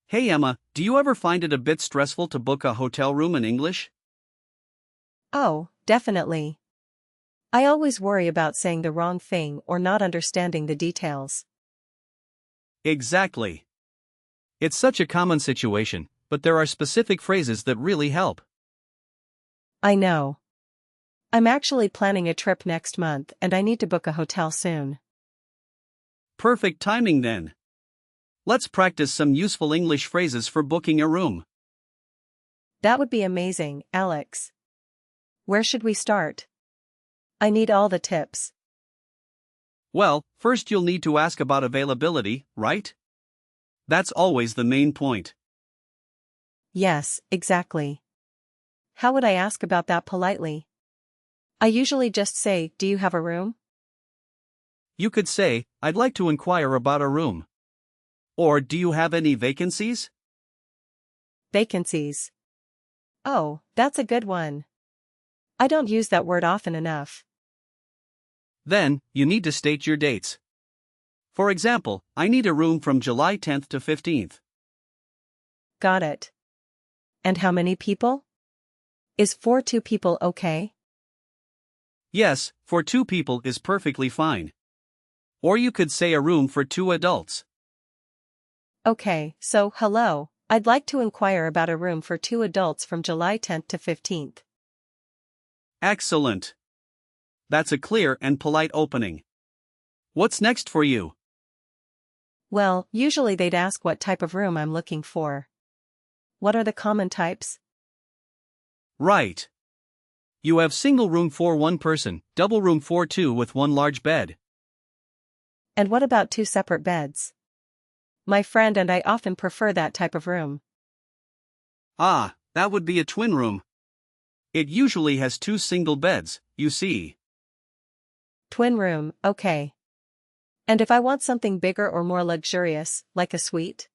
Hey Emma, do you ever find it a bit stressful to book a hotel room in English? Oh, definitely. I always worry about saying the wrong thing or not understanding the details. Exactly. It's such a common situation, but there are specific phrases that really help. I know. I'm actually planning a trip next month and I need to book a hotel soon. Perfect timing then. Let's practice some useful English phrases for booking a room. That would be amazing, Alex. Where should we start? I need all the tips. Well, first you'll need to ask about availability, right? That's always the main point. Yes, exactly. How would I ask about that politely? I usually just say, "Do you have a room?" You could say, I'd like to inquire about a room. Or, do you have any vacancies? Vacancies. Oh, that's a good one. I don't use that word often enough. Then, you need to state your dates. For example, I need a room from July 10th to 15th. Got it. And how many people? Is for two people okay? Yes, for two people is perfectly fine. Or you could say a room for two adults. Okay, so, hello, I'd like to inquire about a room for two adults from July 10th to 15th. Excellent. That's a clear and polite opening. What's next for you? Well, usually they'd ask what type of room I'm looking for. What are the common types? Right. You have single room for one person, double room for two with one large bed. And what about two separate beds? My friend and I often prefer that type of room. Ah, that would be a twin room. It usually has two single beds, you see. Twin room, okay. And if I want something bigger or more luxurious, like a suite?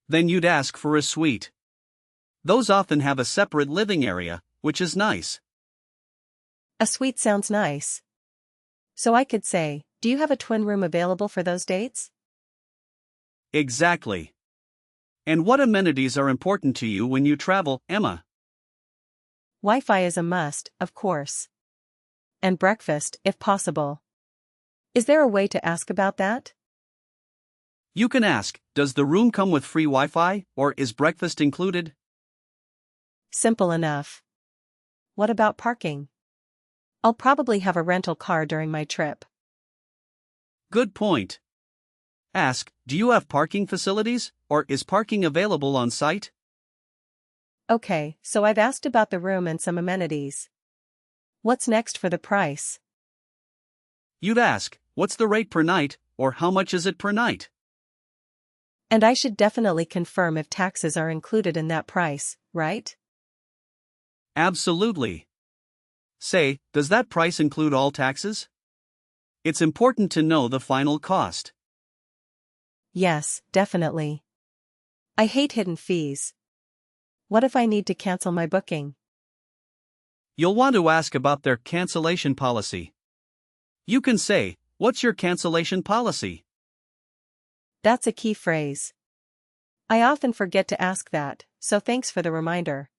Then you'd ask for a suite. Those often have a separate living area, which is nice. A suite sounds nice. So I could say, do you have a twin room available for those dates? Exactly. And what amenities are important to you when you travel, Emma? Wi-Fi is a must, of course. And breakfast, if possible. Is there a way to ask about that? You can ask, does the room come with free Wi-Fi, or is breakfast included? Simple enough. What about parking? I'll probably have a rental car during my trip. Good point. Ask, do you have parking facilities, or is parking available on site? Okay, so I've asked about the room and some amenities. What's next for the price? You'd ask, what's the rate per night, or how much is it per night? And I should definitely confirm if taxes are included in that price, right? Absolutely. Say, does that price include all taxes? It's important to know the final cost. Yes, definitely. I hate hidden fees. What if I need to cancel my booking? You'll want to ask about their cancellation policy. You can say, what's your cancellation policy? That's a key phrase. I often forget to ask that, so thanks for the reminder.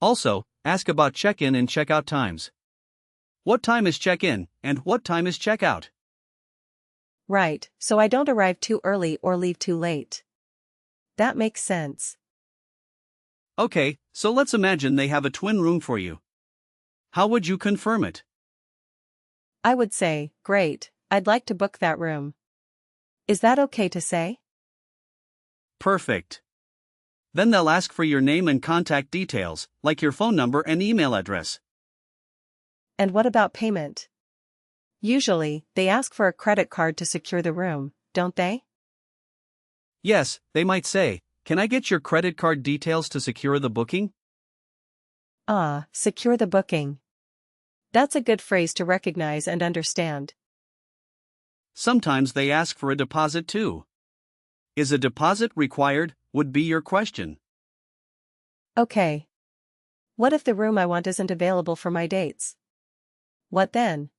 Also, ask about check-in and check-out times. What time is check-in, and what time is check-out? Right, so I don't arrive too early or leave too late. That makes sense. Okay, so let's imagine they have a twin room for you. How would you confirm it? I would say, great, I'd like to book that room. Is that okay to say? Perfect. Then they'll ask for your name and contact details, like your phone number and email address. And what about payment? Usually, they ask for a credit card to secure the room, don't they? Yes, they might say, can I get your credit card details to secure the booking? Ah, secure the booking. That's a good phrase to recognize and understand. Sometimes they ask for a deposit too. Is a deposit required, would be your question. Okay. What if the room I want isn't available for my dates? What then?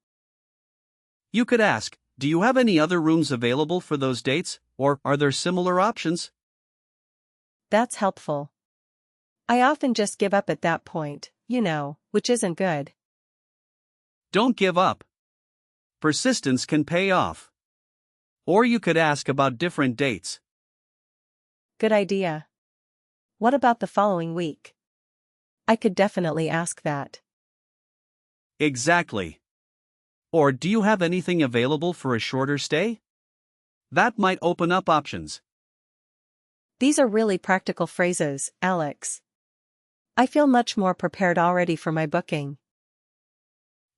You could ask, Do you have any other rooms available for those dates, or are there similar options? That's helpful. I often just give up at that point, which isn't good. Don't give up. Persistence can pay off. Or you could ask about different dates. Good idea. What about the following week? I could definitely ask that. Exactly. Or do you have anything available for a shorter stay? That might open up options. These are really practical phrases, Alex. I feel much more prepared already for my booking.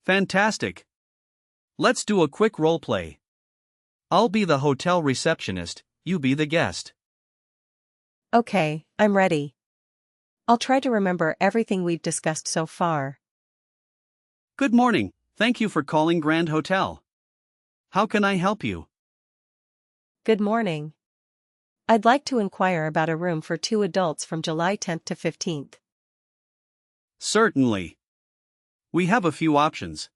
Fantastic. Let's do a quick role play. I'll be the hotel receptionist, you be the guest. Okay, I'm ready. I'll try to remember everything we've discussed so far. Good morning, thank you for calling Grand Hotel. How can I help you? Good morning. I'd like to inquire about a room for 2 adults from July 10th to 15th. Certainly. We have a few options.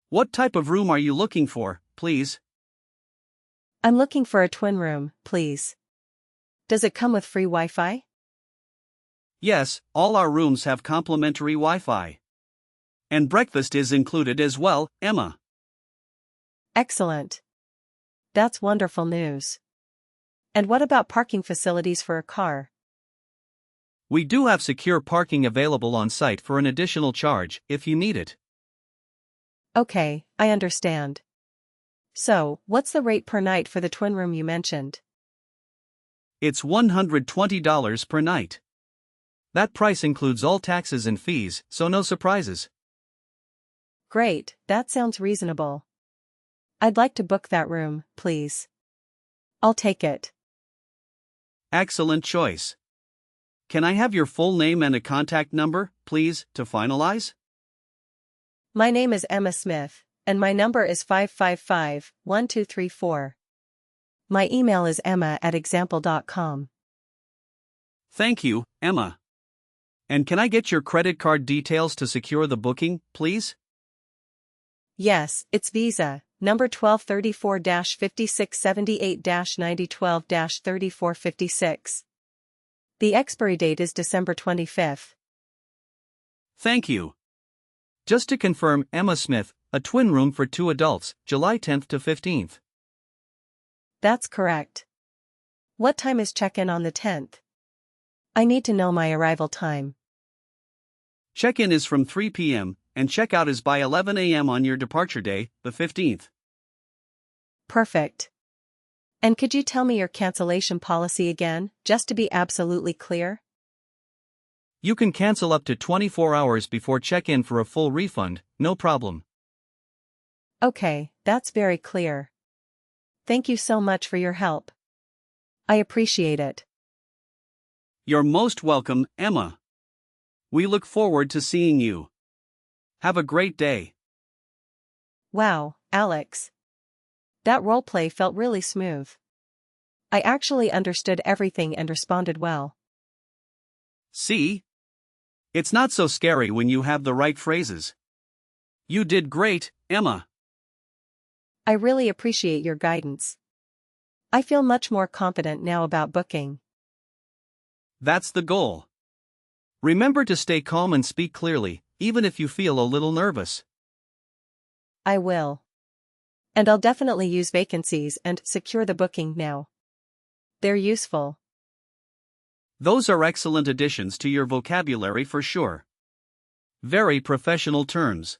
What type of room are you looking for, please? I'm looking for a twin room, please. Does it come with free Wi-Fi? Yes, all our rooms have complimentary Wi-Fi. And breakfast is included as well, Emma. Excellent. That's wonderful news. And what about parking facilities for a car? We do have secure parking available on site for an additional charge if you need it. Okay, I understand. So, what's the rate per night for the twin room you mentioned? It's $120 per night. That price includes all taxes and fees, so no surprises. Great, that sounds reasonable. I'd like to book that room, please. I'll take it. Excellent choice. Can I have your full name and a contact number, please, to finalize? My name is Emma Smith, and my number is 555-1234. My email is emma@example.com. Thank you, Emma. And can I get your credit card details to secure the booking, please? Yes, it's Visa, number 1234-5678-9012-3456. The expiry date is December 25th. Thank you. Just to confirm, Emma Smith, a twin room for 2 adults, July 10th to 15th. That's correct. What time is check-in on the 10th? I need to know my arrival time. Check-in is from 3 p.m., and check-out is by 11 a.m. on your departure day, the 15th. Perfect. And could you tell me your cancellation policy again, just to be absolutely clear? You can cancel up to 24 hours before check-in for a full refund, no problem. Okay, that's very clear. Thank you so much for your help. I appreciate it. You're most welcome, Emma. We look forward to seeing you. Have a great day. Wow, Alex. That roleplay felt really smooth. I actually understood everything and responded well. See? It's not so scary when you have the right phrases. You did great, Emma. I really appreciate your guidance. I feel much more confident now about booking. That's the goal. Remember to stay calm and speak clearly, even if you feel a little nervous. I will. And I'll definitely use vacancies and secure the booking now. They're useful. Those are excellent additions to your vocabulary for sure. Very professional terms.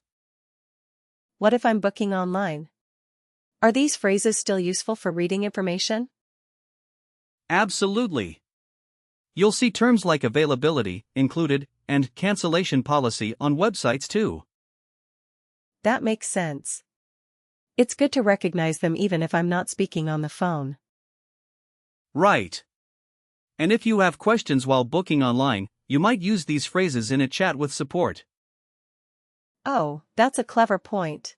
What if I'm booking online? Are these phrases still useful for reading information? Absolutely. You'll see terms like availability, included, and cancellation policy on websites too. That makes sense. It's good to recognize them even if I'm not speaking on the phone. Right. And if you have questions while booking online, you might use these phrases in a chat with support. Oh, that's a clever point.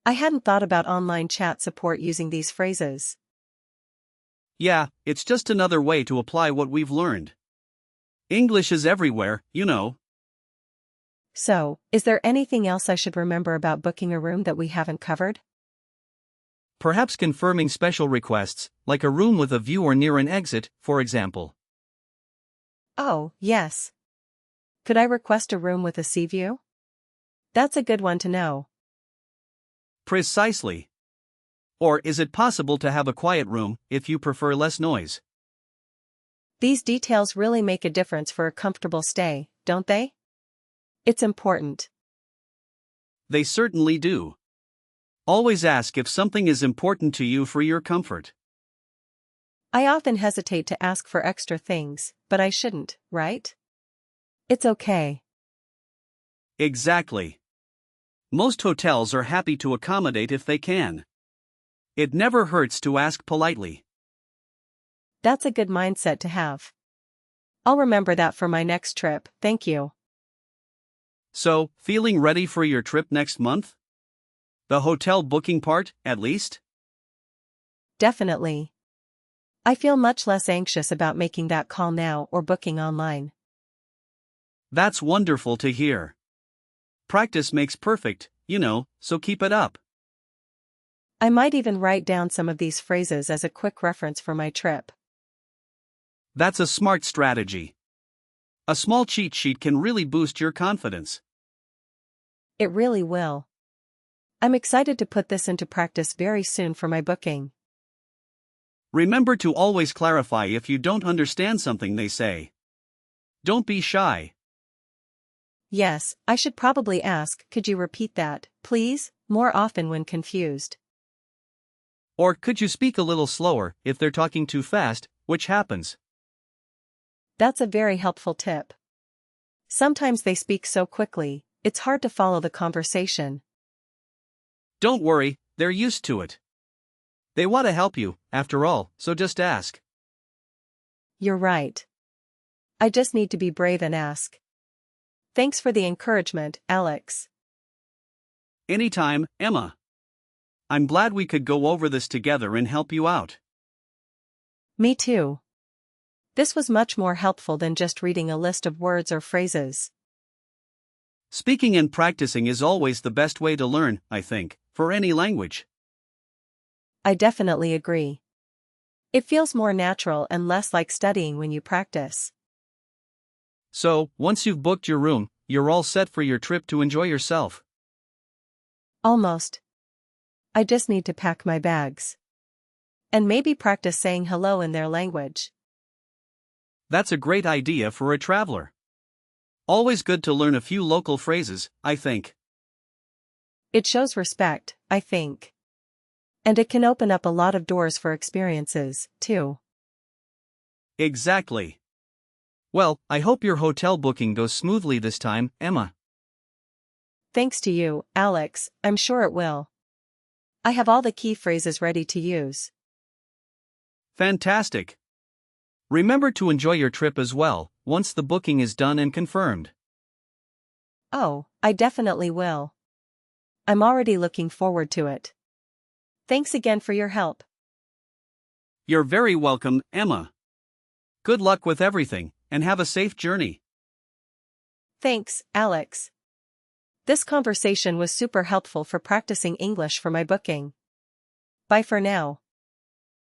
I hadn't thought about online chat support using these phrases. Yeah, it's just another way to apply what we've learned. English is everywhere, you know. So, is there anything else I should remember about booking a room that we haven't covered? Perhaps confirming special requests, like a room with a view or near an exit, for example. Oh, yes. Could I request a room with a sea view? That's a good one to know. Precisely. Or is it possible to have a quiet room, if you prefer less noise? These details really make a difference for a comfortable stay, don't they? It's important. They certainly do. Always ask if something is important to you for your comfort. I often hesitate to ask for extra things, but I shouldn't, right? It's okay. Exactly. Most hotels are happy to accommodate if they can. It never hurts to ask politely. That's a good mindset to have. I'll remember that for my next trip, thank you. So, feeling ready for your trip next month? The hotel booking part, at least? Definitely. I feel much less anxious about making that call now or booking online. That's wonderful to hear. Practice makes perfect, so keep it up. I might even write down some of these phrases as a quick reference for my trip. That's a smart strategy. A small cheat sheet can really boost your confidence. It really will. I'm excited to put this into practice very soon for my booking. Remember to always clarify if you don't understand something they say. Don't be shy. Yes, I should probably ask, could you repeat that, please, more often when confused. Or could you speak a little slower if they're talking too fast, which happens. That's a very helpful tip. Sometimes they speak so quickly, it's hard to follow the conversation. Don't worry, they're used to it. They want to help you, after all, so just ask. You're right. I just need to be brave and ask. Thanks for the encouragement, Alex. Anytime, Emma. I'm glad we could go over this together and help you out. Me too. This was much more helpful than just reading a list of words or phrases. Speaking and practicing is always the best way to learn, I think, for any language. I definitely agree. It feels more natural and less like studying when you practice. So, once you've booked your room, you're all set for your trip to enjoy yourself. Almost. I just need to pack my bags. And maybe practice saying hello in their language. That's a great idea for a traveler. Always good to learn a few local phrases, I think. It shows respect, I think. And it can open up a lot of doors for experiences, too. Exactly. Well, I hope your hotel booking goes smoothly this time, Emma. Thanks to you, Alex, I'm sure it will. I have all the key phrases ready to use. Fantastic. Remember to enjoy your trip as well, once the booking is done and confirmed. Oh, I definitely will. I'm already looking forward to it. Thanks again for your help. You're very welcome, Emma. Good luck with everything, and have a safe journey. Thanks, Alex. This conversation was super helpful for practicing English for my booking. Bye for now.